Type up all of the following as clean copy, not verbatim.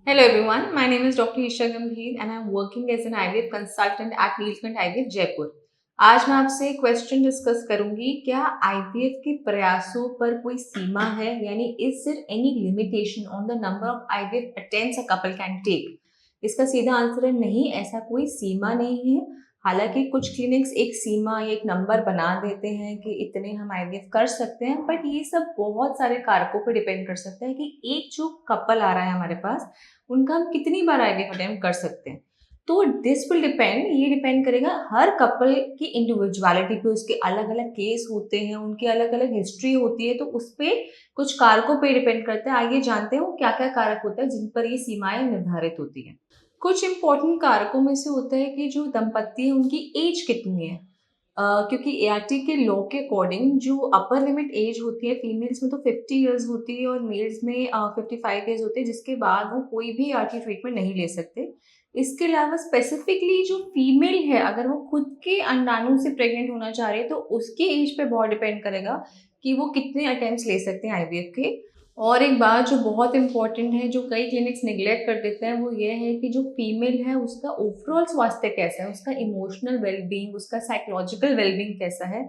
Hello everyone, my name is Dr. Isha Gambhir and I am working as an IVF consultant at Neelkanth IVF Jaipur. आज मैं आपसे question discuss करूंगी, क्या IVF के प्रयासों पर कोई सीमा है, यानी is there any limitation on the number of IVF attempts a couple can take. इसका सीधा आंसर है नहीं, ऐसा कोई सीमा नहीं है। हालांकि कुछ क्लिनिक्स एक सीमा या एक नंबर बना देते हैं कि इतने हम आईवीएफ कर सकते हैं, बट ये सब बहुत सारे कारकों पर डिपेंड कर सकता है कि एक जो कपल आ रहा है हमारे पास, उनका हम कितनी बार आईवीएफ अटेम्प्ट कर सकते हैं। तो दिस विल डिपेंड, ये डिपेंड करेगा हर कपल की इंडिविजुअलिटी पे, उसके अलग अलग केस होते हैं, उनकी अलग अलग हिस्ट्री होती है, तो उस पर कुछ कारकों पे डिपेंड करता है। आइए जानते हैं वो क्या क्या कारक होता है जिन पर ये सीमाएं निर्धारित होती हैं। कुछ इंपॉर्टेंट कारकों में से होता है कि जो दंपत्ति है उनकी एज कितनी है। क्योंकि एआरटी के लॉ के अकॉर्डिंग जो अपर लिमिट एज होती है फीमेल्स में तो 50 इयर्स होती है और मेल्स में 55 इयर्स होते हैं, जिसके बाद वो कोई भी एआरटी ट्रीटमेंट नहीं ले सकते। इसके अलावा स्पेसिफिकली जो फीमेल है, अगर वो खुद के अंडाणु से प्रेग्नेंट होना चाह रही है तो उसके एज पे बहुत डिपेंड करेगा कि वो कितने अटेम्प्ट्स ले सकते हैं आईवीएफ के। और एक बात जो बहुत इंपॉर्टेंट है, जो कई क्लिनिक्स निगलेक्ट कर देते हैं, वो ये है कि जो फीमेल है उसका ओवरऑल स्वास्थ्य कैसा है, उसका इमोशनल वेलबींग, उसका साइकोलॉजिकल वेलबींग कैसा है।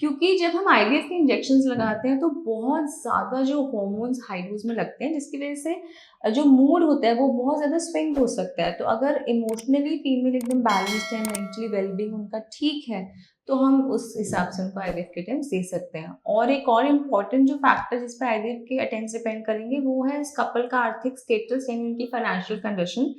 क्योंकि जब हम आईवीएफ के इंजेक्शंस लगाते हैं तो बहुत ज़्यादा जो हॉर्मोन्स हाई डोज में लगते हैं, जिसकी वजह से जो मूड होता है वो बहुत ज़्यादा स्विंग हो सकता है। तो अगर इमोशनली फीमेल एकदम बैलेंस्ड है, मेंटली वेलबींग उनका ठीक है, तो हम उस हिसाब से उनको आईवीएफ के अटेम्प्ट्स दे सकते हैं। और एक और इम्पॉर्टेंट जो फैक्टर जिस पे आईवीएफ के अटेम्प्ट्स डिपेंड करेंगे, वो है इस कपल का आर्थिक स्टेटस यानी उनकी फाइनेंशियल कंडीशन,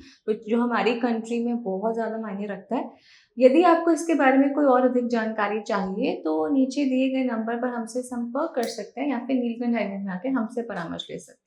जो हमारी कंट्री में बहुत ज़्यादा मायने रखता है। यदि आपको इसके बारे में कोई और अधिक जानकारी चाहिए तो नीचे दिए गए नंबर पर हमसे संपर्क कर सकते हैं या फिर नीलकंठ आईवीएफ में आके हमसे परामर्श ले सकते हैं।